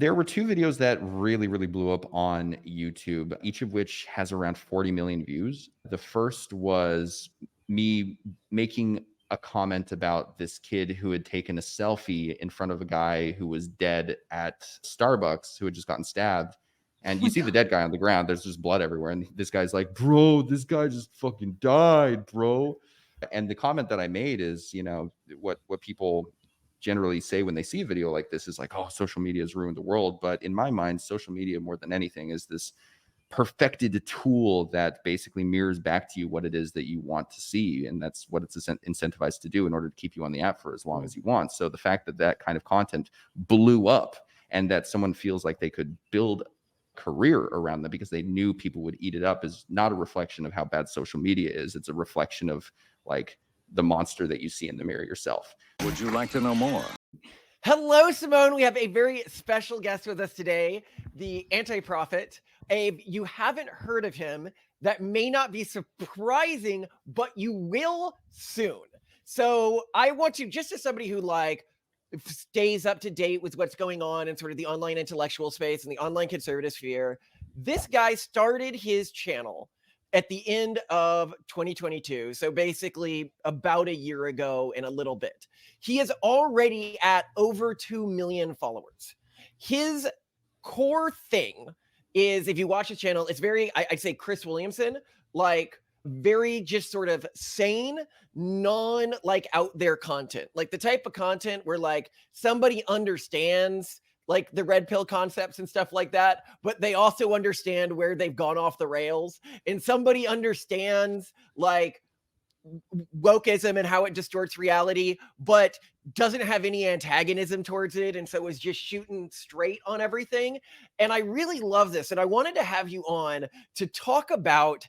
There were two videos that really, really blew up on YouTube, each of which has around 40 million views. The first was me making a comment about this kid who had taken a selfie in front of a guy who was dead at Starbucks who had just gotten stabbed. And you see the dead guy on the ground. There's just blood everywhere. And this guy's like, bro, this guy just fucking died, bro. And the comment that I made is, what people generally say when they see a video like this is like, oh, social media has ruined the world. But in my mind, social media, more than anything, is this perfected tool that basically mirrors back to you what it is that you want to see. And that's what it's incentivized to do in order to keep you on the app for as long as you want. So the fact that that kind of content blew up and that someone feels like they could build career around them because they knew people would eat it up is not a reflection of how bad social media is. It's a reflection of like the monster that you see in the mirror yourself. Would you like to know more? Hello, Simone. We have a very special guest with us today, the Anti-Prophet. If you haven't heard of him, that may not be surprising, but you will soon. So I want you, just as somebody who stays up to date with what's going on in sort of the online intellectual space and the online conservative sphere, this guy started his channel at the end of 2022. So basically about a year ago and a little bit. He is already at over 2 million followers. His core thing is, if you watch his channel, it's very, I'd say Chris Williamson, like very just sort of sane, non like out there content, like the type of content where like somebody understands like the red pill concepts and stuff like that, but they also understand where they've gone off the rails, and somebody understands like wokeism and how it distorts reality, but doesn't have any antagonism towards it, and so is just shooting straight on everything. And I really love this, and I wanted to have you on to talk about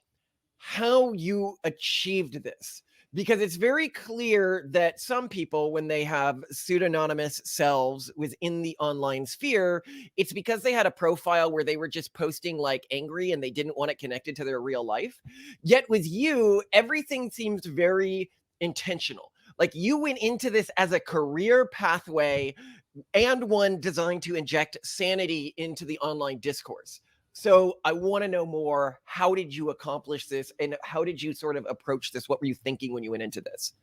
how you achieved this, because it's very clear that some people, when they have pseudonymous selves within the online sphere, it's because they had a profile where they were just posting like angry and they didn't want it connected to their real life. Yet with you, everything seems very intentional. Like you went into this as a career pathway and one designed to inject sanity into the online discourse. So I want to know more. How did you accomplish this? And how did you sort of approach this? What were you thinking when you went into this?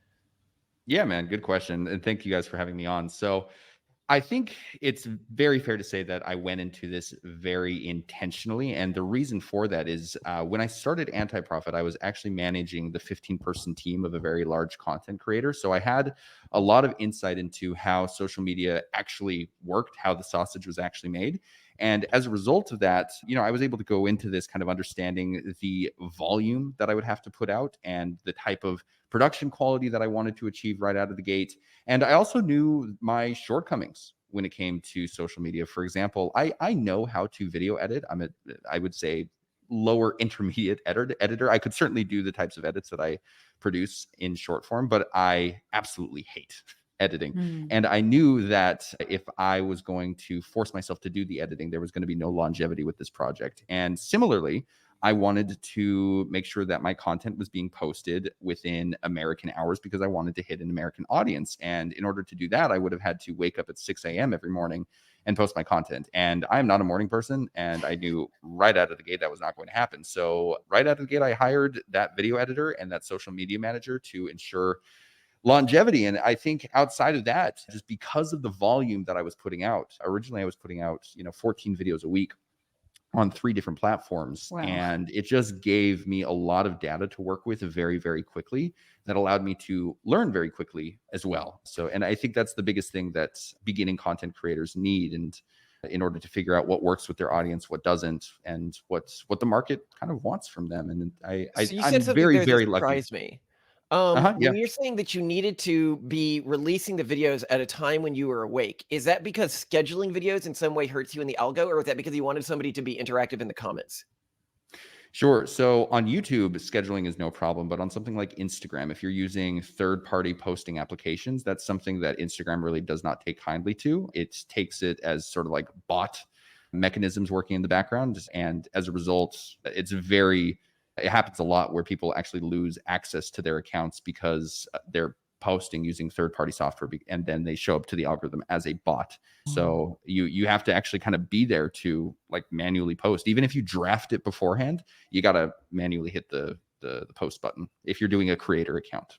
Yeah, man, good question. And thank you guys for having me on. So I think it's very fair to say that I went into this very intentionally. And the reason for that is when I started Anti.Prophet, I was actually managing the 15-person team of a very large content creator. So I had a lot of insight into how social media actually worked, how the sausage was actually made. And as a result of that, I was able to go into this kind of understanding the volume that I would have to put out and the type of production quality that I wanted to achieve right out of the gate. And I also knew my shortcomings when it came to social media. For example, I know how to video edit. I would say, lower intermediate editor. I could certainly do the types of edits that I produce in short form, but I absolutely hate editing. And I knew that if I was going to force myself to do the editing, there was going to be no longevity with this project. And similarly, I wanted to make sure that my content was being posted within American hours because I wanted to hit an American audience. And in order to do that, I would have had to wake up at 6 a.m. every morning and post my content. And I'm not a morning person. And I knew right out of the gate that was not going to happen. So right out of the gate, I hired that video editor and that social media manager to ensure longevity. And I think outside of that, just because of the volume that I was putting out, originally I was putting out, 14 videos a week on 3 different platforms. Wow. And it just gave me a lot of data to work with very, very quickly that allowed me to learn very quickly as well. So, and I think that's the biggest thing that beginning content creators need. And in order to figure out what works with their audience, what doesn't, and what the market kind of wants from them. And So you I'm said something very, there that very lucky. surprised me. Yeah. When you're saying that you needed to be releasing the videos at a time when you were awake, is that because scheduling videos in some way hurts you in the algo, or is that because you wanted somebody to be interactive in the comments? Sure. So on YouTube, scheduling is no problem, but on something like Instagram, if you're using third-party posting applications, that's something that Instagram really does not take kindly to. It takes it as sort of like bot mechanisms working in the background. And as a result, it happens a lot where people actually lose access to their accounts because they're posting using third-party software, and then they show up to the algorithm as a bot. So you have to actually kind of be there to like manually post. Even if you draft it beforehand, you got to manually hit the post button if you're doing a creator account.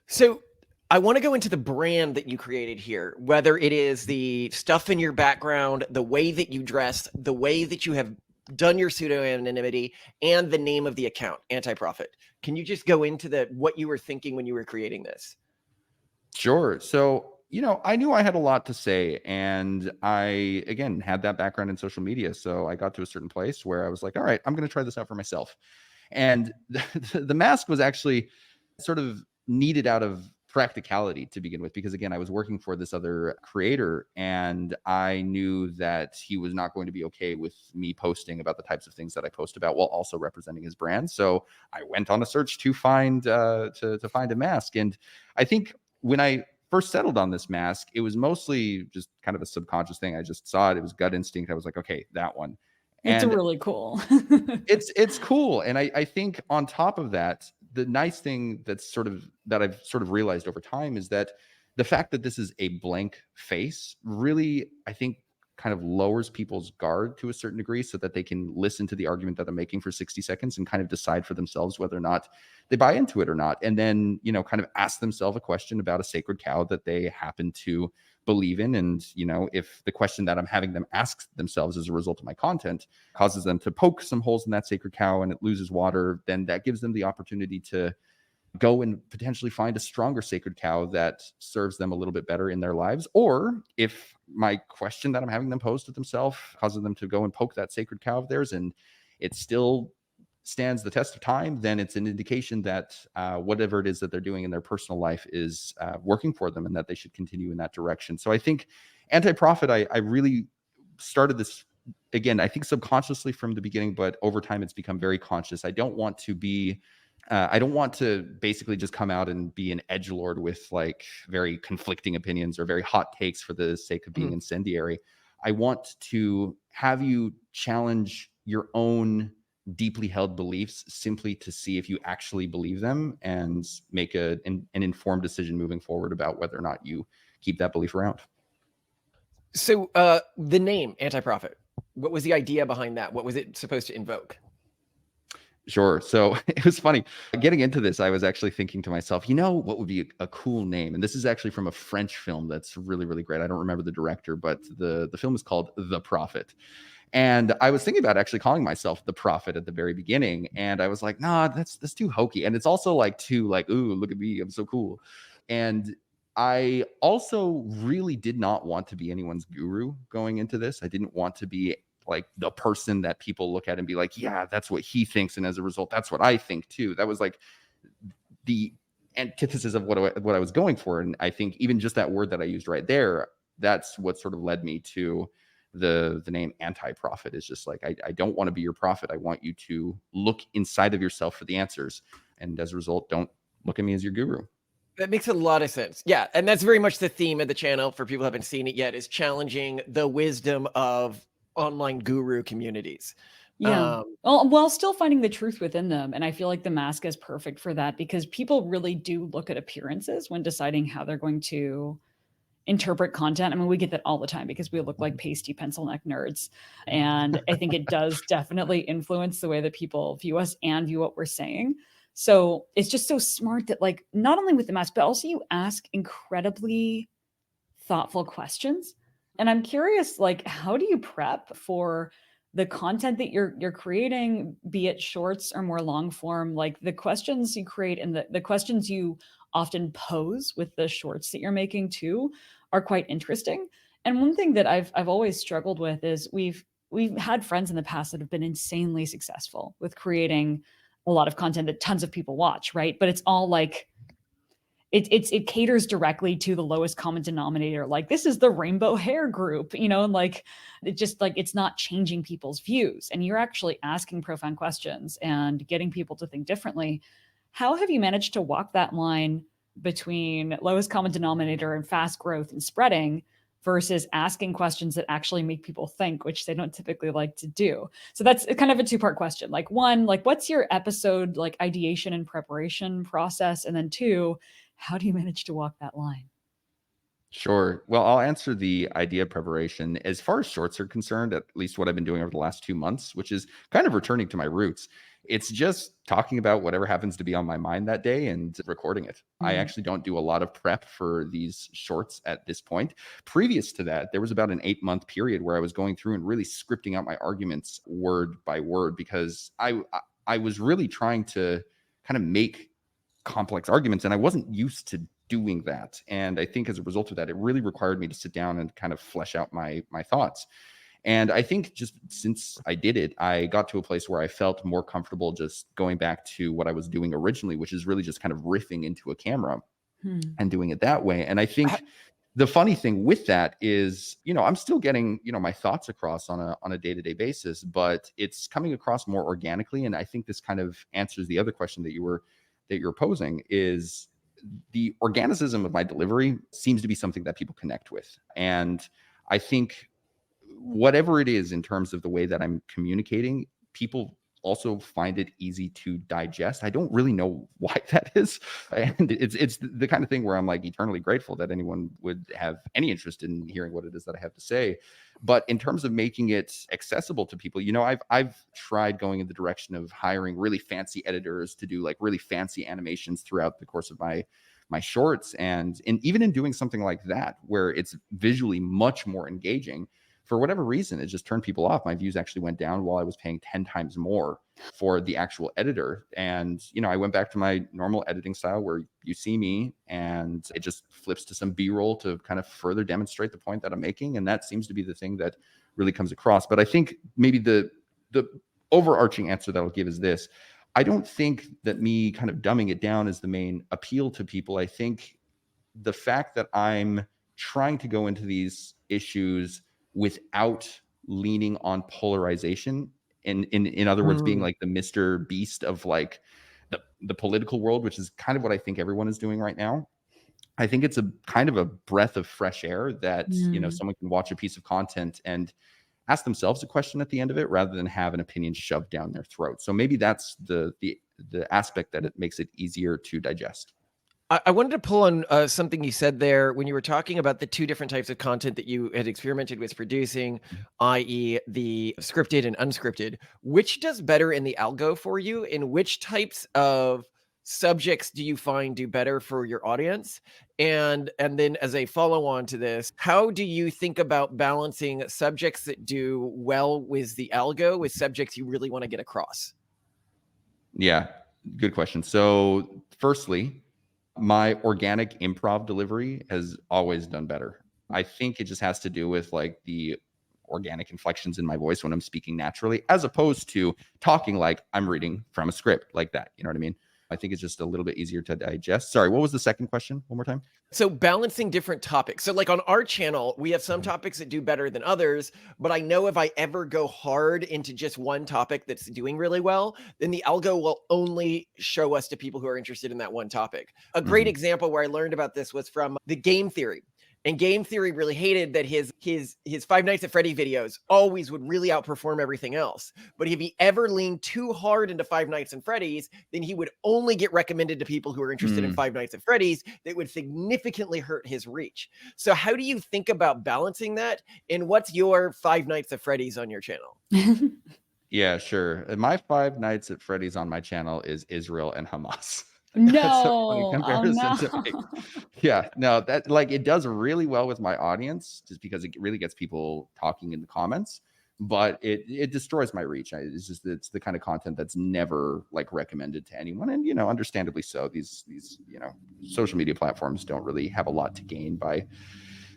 So I want to go into the brand that you created here, whether it is the stuff in your background, the way that you dress, the way that you have done your pseudo-anonymity, and the name of the account, Anti-Prophet. Can you just go into what you were thinking when you were creating this? Sure. So, I knew I had a lot to say, and I, again, had that background in social media. So I got to a certain place where I was like, all right, I'm going to try this out for myself. And the mask was actually sort of needed out of practicality to begin with, because again, I was working for this other creator, and I knew that he was not going to be okay with me posting about the types of things that I post about while also representing his brand. So I went on a search to find to find a mask. And I think when I first settled on this mask, it was mostly just kind of a subconscious thing. I just saw it. It was gut instinct. I was like, okay, that one. It's And really cool. it's cool. And I think on top of that, the nice thing that I've sort of realized over time is that the fact that this is a blank face really, I think, kind of lowers people's guard to a certain degree, so that they can listen to the argument that I'm making for 60 seconds and kind of decide for themselves whether or not they buy into it or not. And then, kind of ask themselves a question about a sacred cow that they happen to believe in. And, if the question that I'm having them ask themselves as a result of my content causes them to poke some holes in that sacred cow and it loses water, then that gives them the opportunity to go and potentially find a stronger sacred cow that serves them a little bit better in their lives. Or if my question that I'm having them pose to themselves causes them to go and poke that sacred cow of theirs and it still stands the test of time, then it's an indication that whatever it is that they're doing in their personal life is working for them, and that they should continue in that direction. So I think Anti-Prophet, I really started this, again, I think subconsciously from the beginning, but over time it's become very conscious. I don't want to basically just come out and be an edgelord with like very conflicting opinions or very hot takes for the sake of being incendiary. I want to have you challenge your own deeply held beliefs simply to see if you actually believe them, and make an informed decision moving forward about whether or not you keep that belief around. So the name Anti-Prophet, what was the idea behind that? What was it supposed to invoke? Sure. So it was funny getting into this. I was actually thinking to myself, what would be a cool name? And this is actually from a French film that's really, really great. I don't remember the director, but the film is called The Prophet. And I was thinking about actually calling myself The Prophet at the very beginning. And I was like, nah, that's too hokey. And it's also like too like, ooh, look at me, I'm so cool. And I also really did not want to be anyone's guru going into this. I didn't want to be like the person that people look at and be like, yeah, that's what he thinks, and as a result, that's what I think too. That was like the antithesis of what I was going for. And I think even just that word that I used right there, that's what sort of led me to the name Anti-Prophet. Is just like, I don't want to be your prophet. I want you to look inside of yourself for the answers, and as a result, don't look at me as your guru. That makes a lot of sense. Yeah, and that's very much the theme of the channel for people who haven't seen it yet, is challenging the wisdom of online guru communities. Yeah. Well, while still finding the truth within them. And I feel like the mask is perfect for that, because people really do look at appearances when deciding how they're going to interpret content. I mean, we get that all the time because we look like pasty pencil neck nerds. And I think it does definitely influence the way that people view us and view what we're saying. So it's just so smart that, like, not only with the mask, but also you ask incredibly thoughtful questions. And I'm curious, like, how do you prep for the content that you're creating, be it shorts or more long form? Like, the questions you create and the questions you often pose with the shorts that you're making too are quite interesting. And one thing that I've always struggled with is we've had friends in the past that have been insanely successful with creating a lot of content that tons of people watch, right? But it's all like it caters directly to the lowest common denominator. Like, this is the rainbow hair group, and like, it just, like, it's not changing people's views. And you're actually asking profound questions and getting people to think differently. How have you managed to walk that line between lowest common denominator and fast growth and spreading versus asking questions that actually make people think, which they don't typically like to do? So that's kind of a two-part question. Like, one, like, what's your episode like ideation and preparation process? And then two, How do you manage to walk that line? Sure. Well, I'll answer the idea of preparation. As far as shorts are concerned, at least what I've been doing over the last 2 months, which is kind of returning to my roots, it's just talking about whatever happens to be on my mind that day and recording it. I actually don't do a lot of prep for these shorts at this point. Previous to that, there was about an 8-month period where I was going through and really scripting out my arguments word by word, because I was really trying to kind of make complex arguments, and I wasn't used to doing that. And I think as a result of that, it really required me to sit down and kind of flesh out my thoughts. And I think just since I did it, I got to a place where I felt more comfortable just going back to what I was doing originally, which is really just kind of riffing into a camera and doing it that way. And I Ha- think the funny thing with that is, I'm still getting, my thoughts across on a day-to-day basis, but it's coming across more organically. And I think this kind of answers the other question that you're posing, is the organicism of my delivery seems to be something that people connect with. And I think whatever it is in terms of the way that I'm communicating, people also find it easy to digest. I don't really know why that is. And it's the kind of thing where I'm like eternally grateful that anyone would have any interest in hearing what it is that I have to say. But in terms of making it accessible to people, I've tried going in the direction of hiring really fancy editors to do like really fancy animations throughout the course of my shorts. And even in doing something like that, where it's visually much more engaging, for whatever reason, it just turned people off. My views actually went down while I was paying 10 times more for the actual editor. And, I went back to my normal editing style where you see me and it just flips to some B-roll to kind of further demonstrate the point that I'm making. And that seems to be the thing that really comes across. But I think maybe the overarching answer that I'll give is this. I don't think that me kind of dumbing it down is the main appeal to people. I think the fact that I'm trying to go into these issues without leaning on polarization, in other words, being Mm. like the Mr. Beast of like the political world, which is kind of what I think everyone is doing right now. I think it's a kind of a breath of fresh air that someone can watch a piece of content and ask themselves a question at the end of it, rather than have an opinion shoved down their throat. So maybe that's the aspect that it makes it easier to digest. I wanted to pull on something you said there when you were talking about the two different types of content that you had experimented with producing, i.e., the scripted and unscripted. Which does better in the algo for you? And which types of subjects do you find do better for your audience? And then as a follow on to this, how do you think about balancing subjects that do well with the algo with subjects you really want to get across? Yeah, good question. So, firstly, my organic improv delivery has always done better. I think it just has to do with like the organic inflections in my voice when I'm speaking naturally, as opposed to talking like I'm reading from a script like that. You know what I mean? I think it's just a little bit easier to digest. Sorry, what was the second question? One more time. So balancing different topics. So like on our channel, we have some topics that do better than others, but I know if I ever go hard into just one topic that's doing really well, then the algo will only show us to people who are interested in that one topic. A great Mhm. example where I learned about this was from the Game Theory. And Game Theory really hated that his Five Nights at Freddy videos always would really outperform everything else. But if he ever leaned too hard into Five Nights at Freddy's, then he would only get recommended to people who are interested in Mm. Five Nights at Freddy's. That would significantly hurt his reach. So how do you think about balancing that? And what's your Five Nights at Freddy's on your channel? Yeah, sure. My Five Nights at Freddy's on my channel is Israel and Hamas. That's a funny No. Oh comparison no. to make. Yeah, no, that like it does really well with my audience just because it really gets people talking in the comments, but it destroys my reach. It's the kind of content that's never like recommended to anyone, and understandably so. These social media platforms don't really have a lot to gain by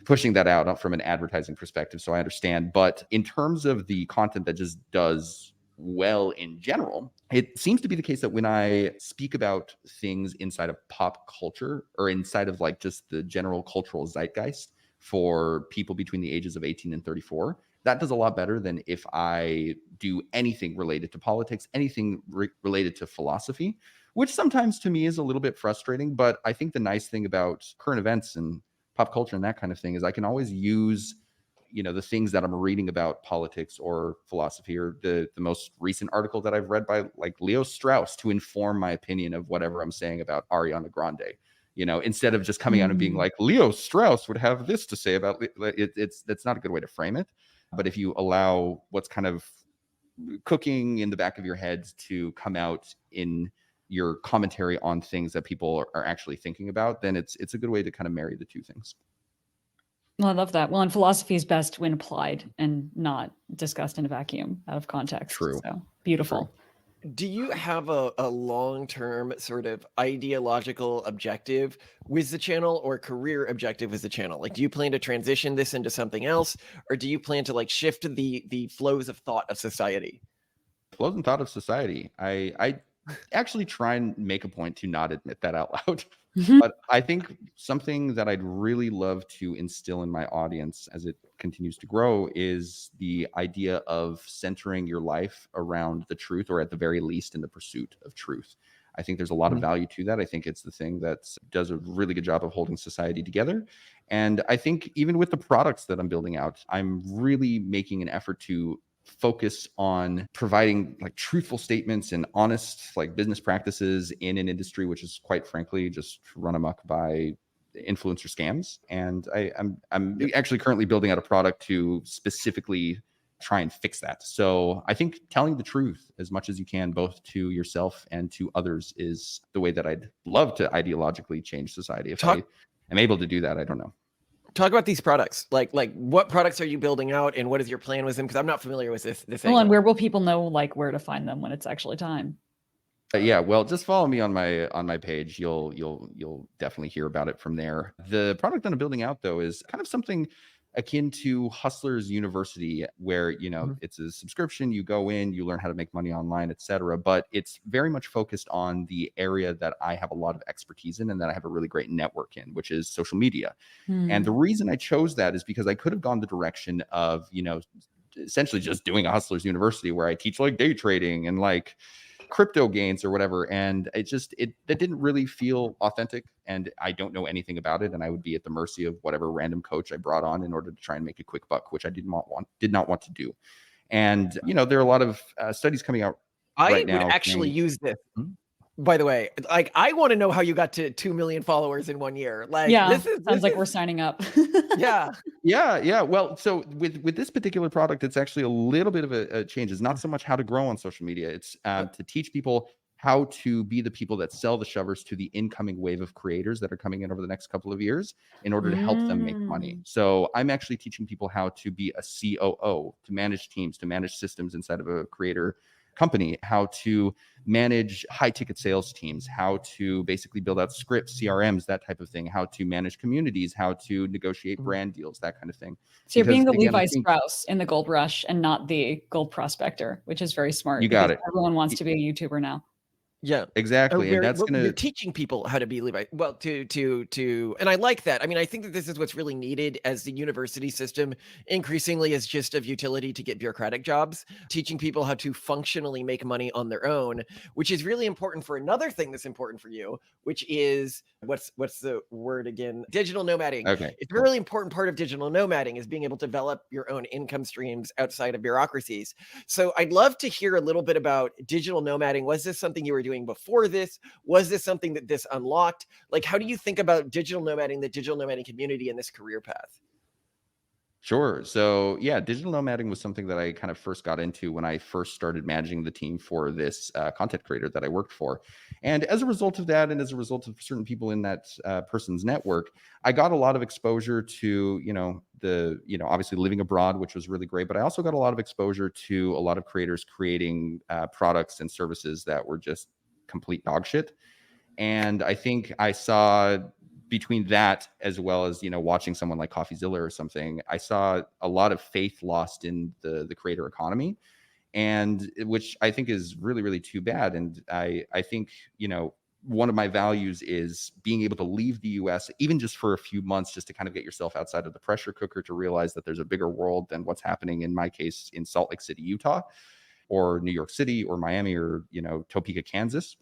pushing that out from an advertising perspective. So I understand. But in terms of the content that just does well in general, it seems to be the case that when I speak about things inside of pop culture or inside of like just the general cultural zeitgeist for people between the ages of 18 and 34, that does a lot better than if I do anything related to politics, anything related to philosophy, which sometimes to me is a little bit frustrating. But I think the nice thing about current events and pop culture and that kind of thing is I can always use the things that I'm reading about politics or philosophy, or the most recent article that I've read by like Leo Strauss, to inform my opinion of whatever I'm saying about Ariana Grande. instead of just coming out and being like, Leo Strauss would have this to say about it. That's not a good way to frame it. But if you allow what's kind of cooking in the back of your head to come out in your commentary on things that people are actually thinking about, then it's a good way to kind of marry the two things. Well, I love that. Well, and philosophy is best when applied and not discussed in a vacuum out of context. True. So beautiful. True. Do you have a long-term sort of ideological objective with the channel, or career objective with the channel? Like, do you plan to transition this into something else, or do you plan to like shift the flows of thought of society? Flows and thought of society. I actually try and make a point to not admit that out loud. But I think something that I'd really love to instill in my audience as it continues to grow is the idea of centering your life around the truth, or at the very least in the pursuit of truth. I think there's a lot of value to that. I think it's the thing that does a really good job of holding society together. And I think even with the products that I'm building out, I'm really making an effort to focus on providing like truthful statements and honest like business practices in an industry which is quite frankly just run amok by influencer scams. And I'm actually currently building out a product to specifically try and fix that. So I think telling the truth as much as you can, both to yourself and to others, is the way that I'd love to ideologically change society. If I am able to do that, I don't know. Talk about these products. Like what products are you building out, and what is your plan with them? Because I'm not familiar with this. Well, and where will people know like where to find them when it's actually time? Yeah, well, just follow me on my page. You'll definitely hear about it from there. The product that I'm building out though is kind of something akin to Hustlers University, where it's a subscription. You go in, you learn how to make money online, etc. But it's very much focused on the area that I have a lot of expertise in and that I have a really great network in, which is social media. And the reason I chose that is because I could have gone the direction of essentially just doing a Hustlers University where I teach like day trading and like crypto gains or whatever, and that didn't really feel authentic, and I don't know anything about it, and I would be at the mercy of whatever random coach I brought on in order to try and make a quick buck, which I did not want to do. And there are a lot of studies coming out right now. I would actually use this. By the way, like, I want to know how you got to 2 million followers in 1 year. Like, yeah, sounds like we're signing up. Yeah. Well, so with this particular product, it's actually a little bit of a change. It's not so much how to grow on social media. It's to teach people how to be the people that sell the shovers to the incoming wave of creators that are coming in over the next couple of years in order to help them make money. So I'm actually teaching people how to be a COO, to manage teams, to manage systems inside of a creator company, how to manage high ticket sales teams, how to basically build out scripts, CRMs, that type of thing, how to manage communities, how to negotiate brand deals, that kind of thing. So you're being the Levi Strauss in the gold rush and not the gold prospector, which is very smart. You got it. Everyone wants to be a YouTuber now. Yeah, exactly. And that's you're teaching people how to be Levi. Well, and I like that. I mean, I think that this is what's really needed, as the university system increasingly is just of utility to get bureaucratic jobs. Teaching people how to functionally make money on their own, which is really important for another thing that's important for you, which is what's the word again? Digital nomading. Okay, it's a really important part of digital nomading is being able to develop your own income streams outside of bureaucracies. So I'd love to hear a little bit about digital nomading. Was this something you were doing before this? Was this something that this unlocked? Like, how do you think about digital nomading, the digital nomading community, and this career path? Sure. So yeah, digital nomading was something that I kind of first got into when I first started managing the team for this content creator that I worked for. And as a result of that, and as a result of certain people in that person's network, I got a lot of exposure to, obviously living abroad, which was really great. But I also got a lot of exposure to a lot of creators creating products and services that were just complete dog shit. And I think I saw between that, as well as watching someone like CoffeeZilla or something, I saw a lot of faith lost in the creator economy, and which I think is really, really too bad. And I think one of my values is being able to leave the US, even just for a few months, just to kind of get yourself outside of the pressure cooker, to realize that there's a bigger world than what's happening, in my case, in Salt Lake City, Utah, or New York City, or Miami, or Topeka, Kansas.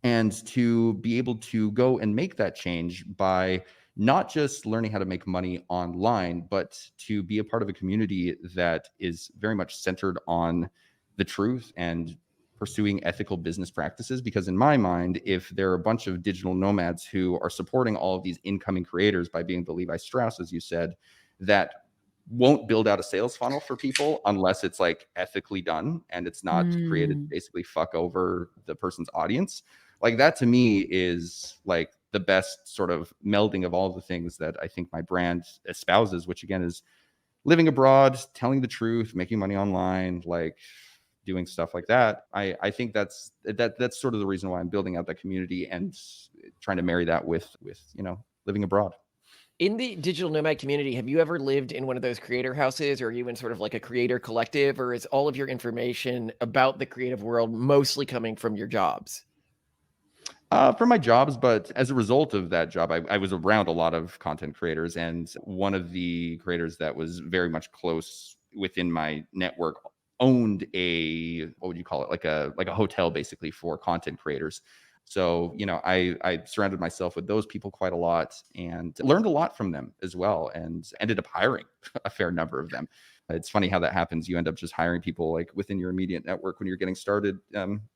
And to be able to go and make that change by not just learning how to make money online, but to be a part of a community that is very much centered on the truth and pursuing ethical business practices, because in my mind, if there are a bunch of digital nomads who are supporting all of these incoming creators by being the Levi Strauss, as you said, that won't build out a sales funnel for people unless it's like ethically done and it's not created to basically fuck over the person's audience. Like that to me is like the best sort of melding of all the things that I think my brand espouses, which again is living abroad, telling the truth, making money online, like doing stuff like that. I think that's sort of the reason why I'm building out that community and trying to marry that with living abroad. In the digital nomad community, have you ever lived in one of those creator houses, or are you in sort of like a creator collective, or is all of your information about the creative world mostly coming from your jobs? From my jobs, but as a result of that job, I was around a lot of content creators, and one of the creators that was very much close within my network owned a, what would you call it, like a hotel basically for content creators. So I surrounded myself with those people quite a lot and learned a lot from them as well, and ended up hiring a fair number of them. It's funny how that happens. You end up just hiring people like within your immediate network when you're getting started.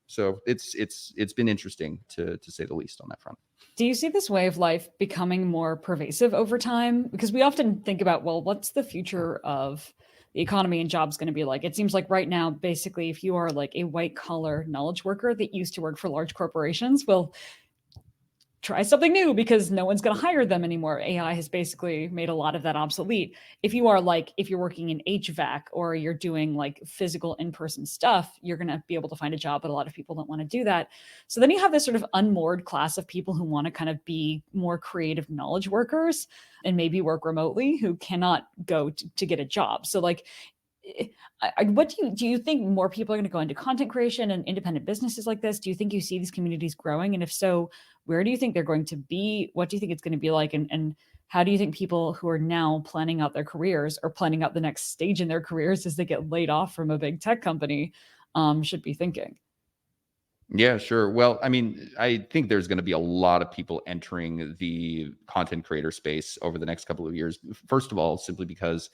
So it's been interesting to say the least on that front. Do you see this way of life becoming more pervasive over time? Because we often think about, well, what's the future of the economy and jobs going to be like? It seems like right now, basically, if you are like a white collar knowledge worker that used to work for large corporations, well, try something new because no one's going to hire them anymore. AI has basically made a lot of that obsolete. If you're working in HVAC or you're doing like physical in-person stuff, you're going to be able to find a job, but a lot of people don't want to do that. So then you have this sort of unmoored class of people who want to kind of be more creative knowledge workers and maybe work remotely, who cannot go to get a job. So like, what do you think more people are going to go into content creation and independent businesses like this? Do you think you see these communities growing? And if so, where do you think they're going to be? What do you think it's going to be like? And how do you think people who are now planning out their careers or planning out the next stage in their careers as they get laid off from a big tech company should be thinking? Yeah, sure. Well, I mean, I think there's going to be a lot of people entering the content creator space over the next couple of years. First of all, simply because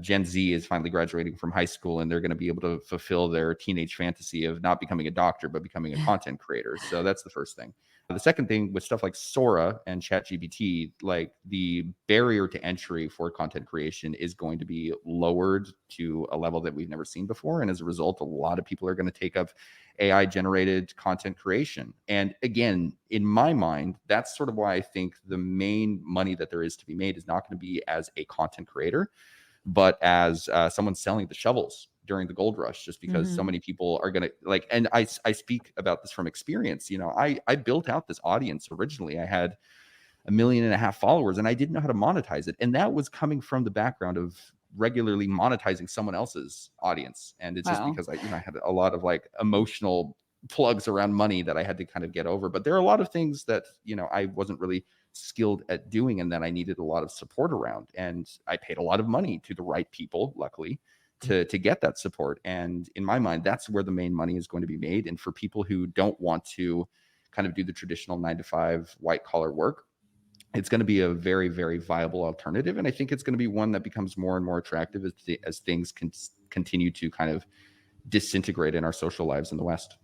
Gen Z is finally graduating from high school and they're going to be able to fulfill their teenage fantasy of not becoming a doctor, but becoming a content creator. So that's the first thing. The second thing, with stuff like Sora and ChatGPT, like the barrier to entry for content creation is going to be lowered to a level that we've never seen before. And as a result, a lot of people are going to take up AI generated content creation. And again, in my mind, that's sort of why I think the main money that there is to be made is not going to be as a content creator, but as someone selling the shovels during the gold rush, just because so many people are going to like, and I speak about this from experience. I built out this audience. Originally I had 1.5 million followers and I didn't know how to monetize it. And that was coming from the background of regularly monetizing someone else's audience. And it's just because I had a lot of like emotional plugs around money that I had to kind of get over. But there are a lot of things that, I wasn't really skilled at doing and that I needed a lot of support around. And I paid a lot of money to the right people, luckily, to get that support. And in my mind, that's where the main money is going to be made. And for people who don't want to kind of do the traditional 9-to-5 white collar work, it's going to be a very, very viable alternative. And I think it's going to be one that becomes more and more attractive as things continue to kind of disintegrate in our social lives in the West.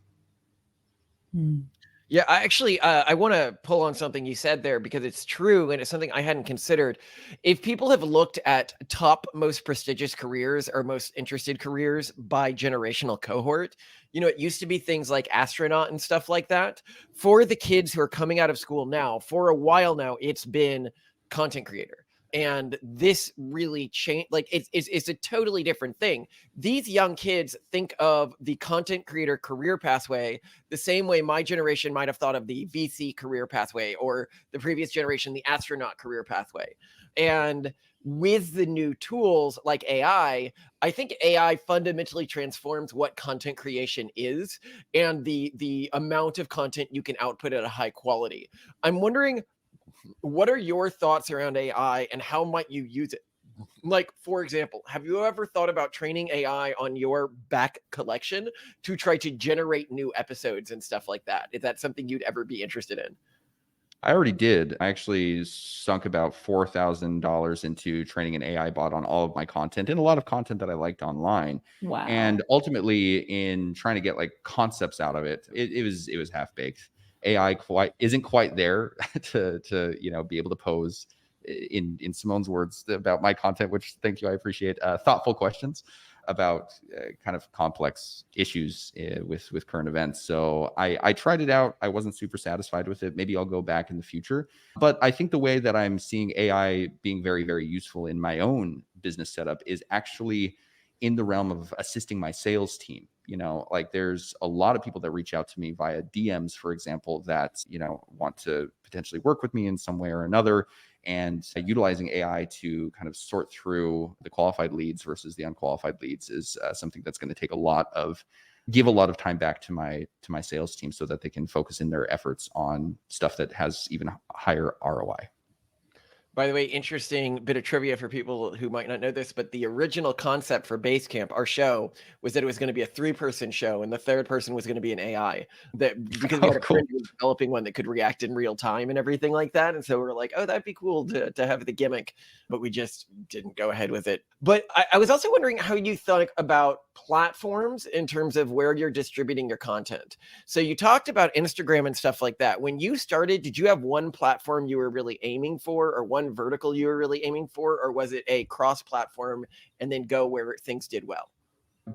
Yeah, I want to pull on something you said there because it's true and it's something I hadn't considered. If people have looked at top most prestigious careers or most interested careers by generational cohort, it used to be things like astronaut and stuff like that. For the kids who are coming out of school now, for a while now, it's been content creator. And this really changed. Like it's a totally different thing. These young kids think of the content creator career pathway the same way my generation might have thought of the VC career pathway, or the previous generation, the astronaut career pathway. And with the new tools like AI, I think AI fundamentally transforms what content creation is and the amount of content you can output at a high quality. I'm wondering, what are your thoughts around AI and how might you use it? Like, for example, have you ever thought about training AI on your back collection to try to generate new episodes and stuff like that? Is that something you'd ever be interested in? I already did. I actually sunk about $4,000 into training an AI bot on all of my content and a lot of content that I liked online. Wow. And ultimately, in trying to get like concepts out of it, it was half baked. AI isn't quite there to be able to pose, in Simone's words, about my content, which thank you, I appreciate, thoughtful questions about kind of complex issues with current events. So I tried it out. I wasn't super satisfied with it. Maybe I'll go back in the future. But I think the way that I'm seeing AI being very, very useful in my own business setup is actually in the realm of assisting my sales team. Like there's a lot of people that reach out to me via DMs, for example, that, want to potentially work with me in some way or another, and utilizing AI to kind of sort through the qualified leads versus the unqualified leads is something that's going to give a lot of time back to my sales team so that they can focus in their efforts on stuff that has even higher ROI. By the way, interesting bit of trivia for people who might not know this, but the original concept for Basecamp, our show, was that it was going to be a 3-person show, and the third person was going to be an AI. Because we had a Cool. friend who was developing one that could react in real time and everything like that. And so we were like, oh, that'd be cool to have the gimmick, but we just didn't go ahead with it. But I was also wondering how you thought about platforms in terms of where you're distributing your content. So you talked about Instagram and stuff like that. When you started, did you have one platform you were really aiming for, or one vertical you were really aiming for, or was it a cross-platform and then go where things did well?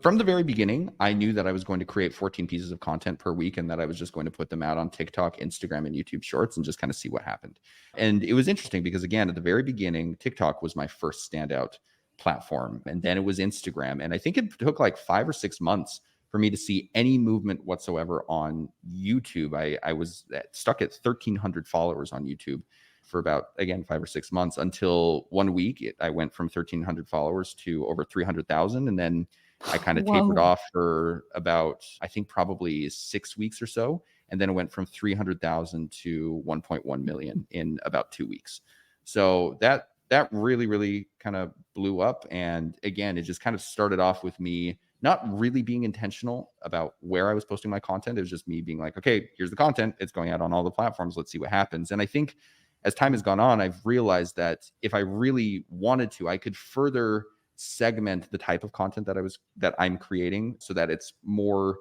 From the very beginning, I knew that I was going to create 14 pieces of content per week and that I was just going to put them out on TikTok, Instagram, and YouTube Shorts and just kind of see what happened. And it was interesting because, again, at the very beginning, TikTok was my first standout platform. And then it was Instagram. And I think it took like 5 or 6 months for me to see any movement whatsoever on YouTube. I was stuck at 1,300 followers on YouTube for about, again, 5 or 6 months until one week I went from 1,300 followers to over 300,000. And then I kind of tapered off for about, I think, probably 6 weeks or so. And then it went from 300,000 to 1.1 million in about 2 weeks. So that really, really kind of blew up. And again, it just kind of started off with me not really being intentional about where I was posting my content. It was just me being like, okay, here's the content. It's going out on all the platforms. Let's see what happens. And I think as time has gone on, I've realized that if I really wanted to, I could further segment the type of content that I'm creating so that it's more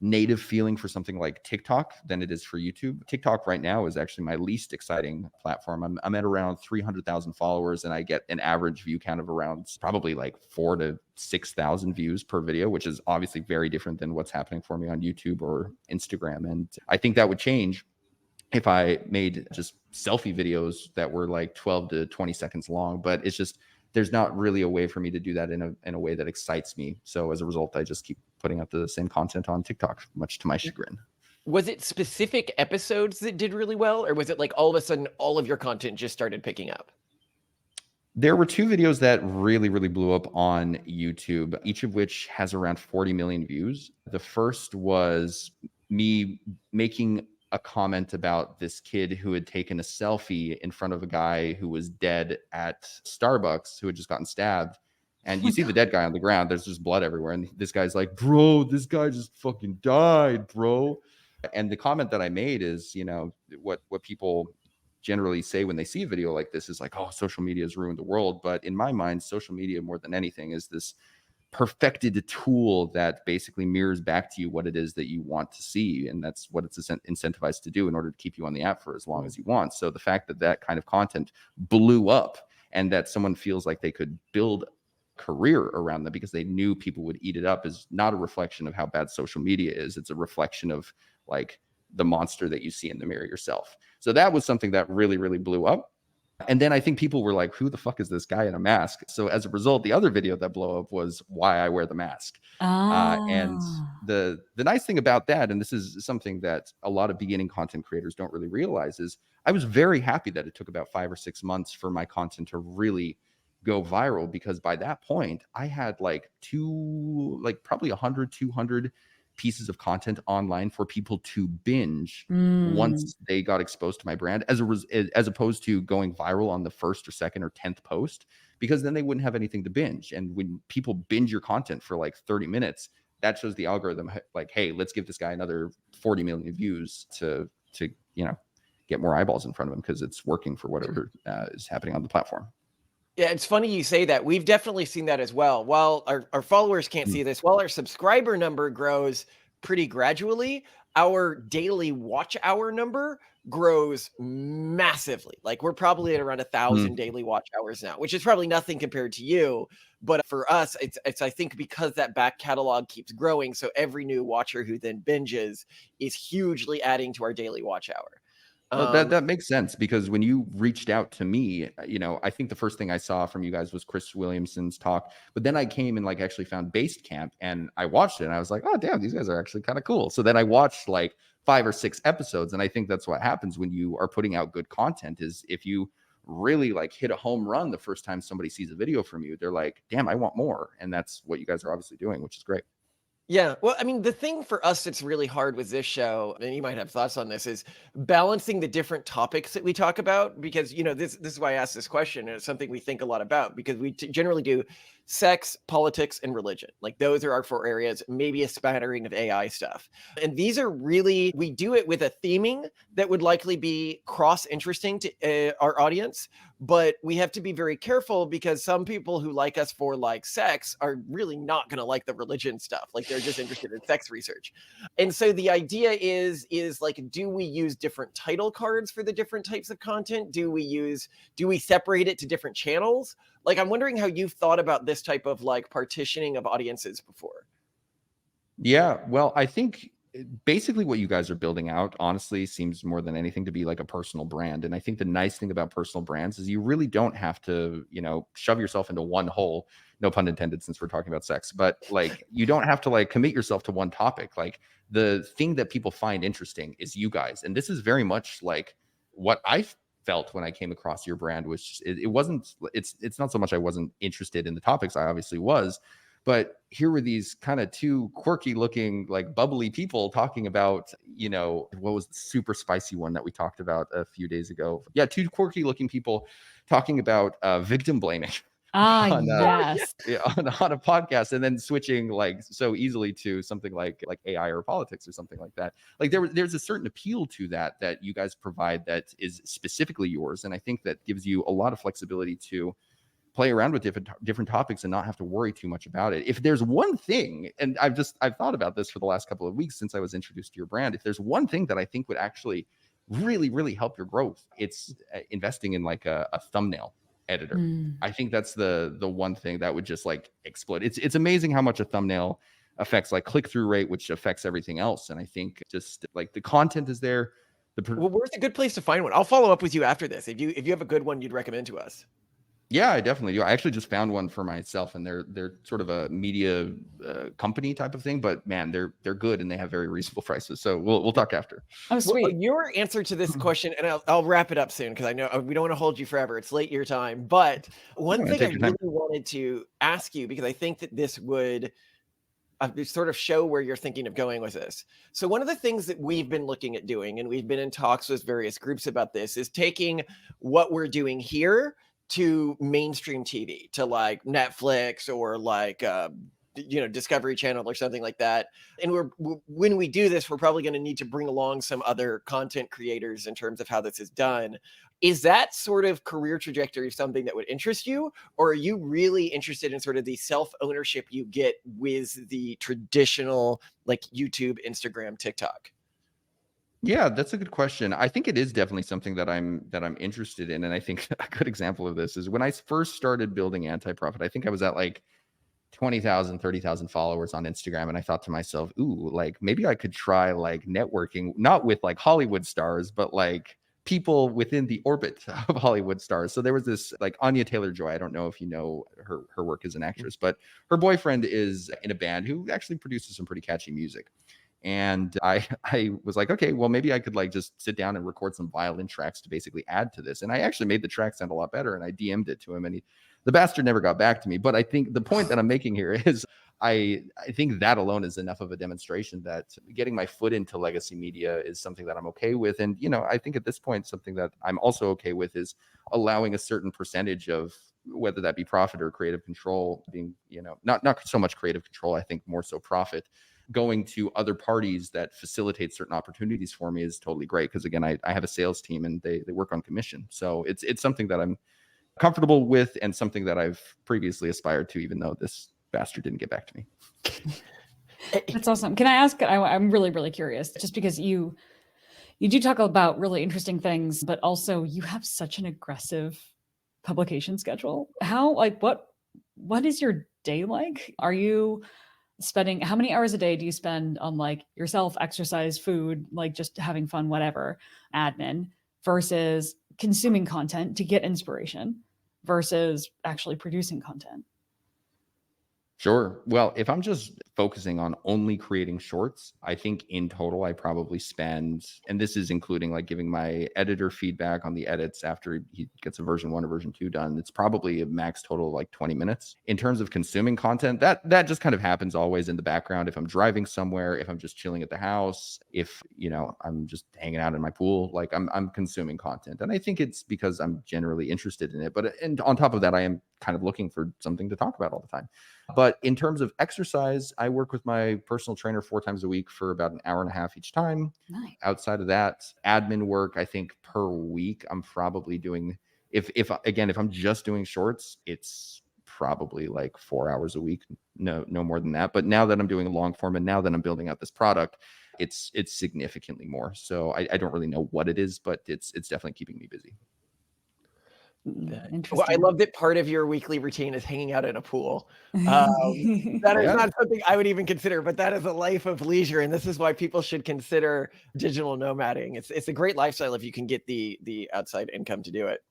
native feeling for something like TikTok than it is for YouTube. TikTok right now is actually my least exciting platform. I'm at around 300,000 followers and I get an average view count of around probably like 4,000 to 6,000 views per video, which is obviously very different than what's happening for me on YouTube or Instagram. And I think that would change if I made just selfie videos that were like 12 to 20 seconds long, but it's just, there's not really a way for me to do that in a way that excites me. So as a result, I just keep putting up the same content on TikTok, much to my chagrin. Was it specific episodes that did really well, or was it like all of a sudden all of your content just started picking up? There were 2 videos that really, really blew up on YouTube, each of which has around 40 million views. The first was me making a comment about this kid who had taken a selfie in front of a guy who was dead at Starbucks, who had just gotten stabbed. And you see the dead guy on the ground. There's just blood everywhere. And this guy's like, bro, this guy just fucking died, bro. And the comment that I made is, what people generally say when they see a video like this is like, oh, social media has ruined the world. But in my mind, social media more than anything is this perfected tool that basically mirrors back to you what it is that you want to see. And that's what it's incentivized to do in order to keep you on the app for as long as you want. So the fact that that kind of content blew up and that someone feels like they could build career around them because they knew people would eat it up is not a reflection of how bad social media is. It's a reflection of like the monster that you see in the mirror yourself. So that was something that really, really blew up. And then I think people were like, who the fuck is this guy in a mask? So as a result, the other video that blew up was why I wear the mask. And the nice thing about that, and this is something that a lot of beginning content creators don't really realize, is I was very happy that it took about 5 or 6 months for my content to really go viral, because by that point I had probably 100, 200 pieces of content online for people to binge once they got exposed to my brand, as opposed to going viral on the first or second or 10th post, because then they wouldn't have anything to binge. And when people binge your content for like 30 minutes, that shows the algorithm like, hey, let's give this guy another 40 million views to get more eyeballs in front of them because it's working for whatever is happening on the platform. Yeah, it's funny you say that. We've definitely seen that as well. While our followers can't see this, while our subscriber number grows pretty gradually, our daily watch hour number grows massively. Like we're probably at around 1,000 daily watch hours now, which is probably nothing compared to you. But for us, it's I think because that back catalog keeps growing, so every new watcher who then binges is hugely adding to our daily watch hour. Well, that makes sense, because when you reached out to me, I think the first thing I saw from you guys was Chris Williamson's talk, but then I came and like actually found Basecamp and I watched it and I was like, oh damn, these guys are actually kind of cool. So then I watched like 5 or 6 episodes, and I think that's what happens when you are putting out good content, is if you really like hit a home run the first time somebody sees a video from you, they're like, damn, I want more. And that's what you guys are obviously doing, which is great. Yeah. Well, I mean, the thing for us that's really hard with this show, and you might have thoughts on this, is balancing the different topics that we talk about. Because, this is why I asked this question. And it's something we think a lot about, because we generally do sex, politics, and religion. Like those are our 4 areas, maybe a spattering of AI stuff. And these are really, we do it with a theming that would likely be cross interesting to our audience. But we have to be very careful, because some people who like us for like sex are really not going to like the religion stuff. Like they're just interested in sex research. And so the idea is like, do we use different title cards for the different types of content? Do we separate it to different channels? Like, I'm wondering how you've thought about this type of like partitioning of audiences before. Yeah, well, I think basically what you guys are building out honestly seems more than anything to be like a personal brand. And I think the nice thing about personal brands is you really don't have to, shove yourself into one hole, no pun intended, since we're talking about sex, but like you don't have to like commit yourself to one topic. Like the thing that people find interesting is you guys. And this is very much like what I felt when I came across your brand, which it's not so much I wasn't interested in the topics. I obviously was. But here were these kind of 2 quirky looking, like bubbly people talking about, what was the super spicy one that we talked about a few days ago? Yeah, 2 quirky looking people talking about victim blaming on, Yes. on a podcast, and then switching like so easily to something like AI or politics or something like that. Like there's a certain appeal to that you guys provide that is specifically yours. And I think that gives you a lot of flexibility to play around with different topics and not have to worry too much about it. If there's one thing, and I've thought about this for the last couple of weeks since I was introduced to your brand, if there's one thing that I think would actually really, really help your growth, it's investing in like a thumbnail editor. I think that's the one thing that would just like explode. It's amazing how much a thumbnail affects like click-through rate, which affects everything else. And I think just like the content is there. Well, where's a good place to find one? I'll follow up with you after this. If you have a good one you'd recommend to us. Yeah, I definitely do. I actually just found one for myself, and they're sort of a media company type of thing, but man, they're good and they have very reasonable prices. So we'll talk after. Oh, sweet. Well, your answer to this question, and I'll wrap it up soon because I know we don't want to hold you forever. It's late your time, but one thing I really wanted to ask you, because I think that this would sort of show where you're thinking of going with this. So one of the things that we've been looking at doing, and we've been in talks with various groups about this, is taking what we're doing here to mainstream TV, to like Netflix or like Discovery Channel or something like that. And when we do this, we're probably going to need to bring along some other content creators in terms of how this is done. Is that sort of career trajectory something that would interest you, or are you really interested in sort of the self-ownership you get with the traditional like YouTube, Instagram, TikTok? Yeah, that's a good question. I think it is definitely something that I'm interested in. And I think a good example of this is when I first started building Anti.Prophet, I think I was at like 20,000, 30,000 followers on Instagram. And I thought to myself, ooh, like maybe I could try like networking, not with like Hollywood stars, but like people within the orbit of Hollywood stars. So there was this like Anya Taylor-Joy. I don't know if you know her work as an actress, but her boyfriend is in a band who actually produces some pretty catchy music. And I was like, okay, well, maybe I could like just sit down and record some violin tracks to basically add to this. And I actually made the track sound a lot better. And I DM'd it to him, and the bastard never got back to me. But I think the point that I'm making here is I think that alone is enough of a demonstration that getting my foot into legacy media is something that I'm okay with. And, I think at this point, something that I'm also okay with is allowing a certain percentage of, whether that be profit or creative control, being, not so much creative control, I think more so profit, going to other parties that facilitate certain opportunities for me is totally great. Because again, I have a sales team and they work on commission. So it's something that I'm comfortable with and something that I've previously aspired to, even though this bastard didn't get back to me. That's awesome. Can I ask, I'm really, really curious, just because you do talk about really interesting things, but also you have such an aggressive publication schedule. How, like, what is your day like? Are you spending, how many hours a day do you spend on like yourself, exercise, food, like just having fun, whatever, admin, versus consuming content to get inspiration versus actually producing content? Sure. Well, if I'm just focusing on only creating shorts, I think in total I probably spend, and this is including like giving my editor feedback on the edits after he gets a version 1 or version 2 done, it's probably a max total of like 20 minutes. In terms of consuming content, that just kind of happens always in the background. If I'm driving somewhere, if I'm just chilling at the house, if, you know, I'm just hanging out in my pool, like I'm consuming content. And I think it's because I'm generally interested in it. But and on top of that, I am kind of looking for something to talk about all the time. But in terms of exercise, I work with my personal trainer 4 times a week for about an hour and a half each time. Nice. Outside of that, admin work, I think per week, I'm probably doing, if I'm just doing shorts, it's probably like 4 hours a week. No more than that. But now that I'm doing long form and now that I'm building out this product, it's significantly more. So I don't really know what it is, but it's definitely keeping me busy. Well, I Interesting. love that part of your weekly routine is hanging out in a pool. That is Yeah. not something I would even consider, but that is a life of leisure, and this is why people should consider digital nomading. It's a great lifestyle if you can get the outside income to do it.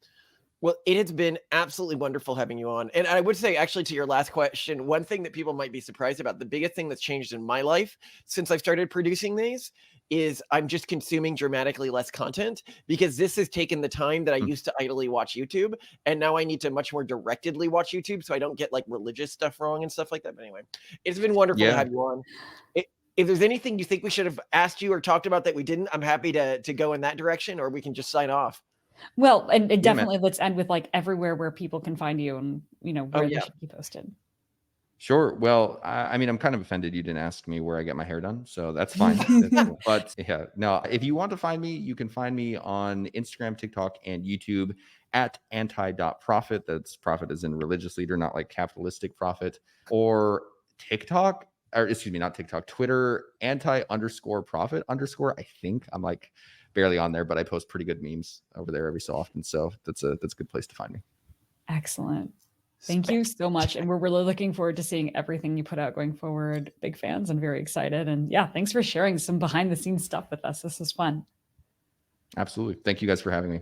Well, it has been absolutely wonderful having you on. And I would say, actually, to your last question, one thing that people might be surprised about, the biggest thing that's changed in my life since I've started producing these is I'm just consuming dramatically less content, because this has taken the time that I used to idly watch YouTube. And now I need to much more directedly watch YouTube so I don't get like religious stuff wrong and stuff like that. But anyway, it's been wonderful to Yeah. have you on. If there's anything you think we should have asked you or talked about that we didn't, I'm happy to go in that direction, or we can just sign off. Well, and Yeah, man. definitely let's end with like everywhere where people can find you and, you know, Oh, where they yeah. should be posted. Sure. Well, I mean, I'm kind of offended you didn't ask me where I get my hair done, so that's fine. That's cool. But yeah, no, if you want to find me, you can find me on Instagram, TikTok, and YouTube at Anti.Prophet. That's prophet as in religious leader, not like capitalistic prophet. Or TikTok, or excuse me, not TikTok, Twitter, anti_prophet_. I think I'm like barely on there, but I post pretty good memes over there every so often. So that's a good place to find me. Excellent. Thank you so much. And we're really looking forward to seeing everything you put out going forward. Big fans and very excited. And yeah, thanks for sharing some behind the scenes stuff with us. This is fun. Absolutely. Thank you guys for having me.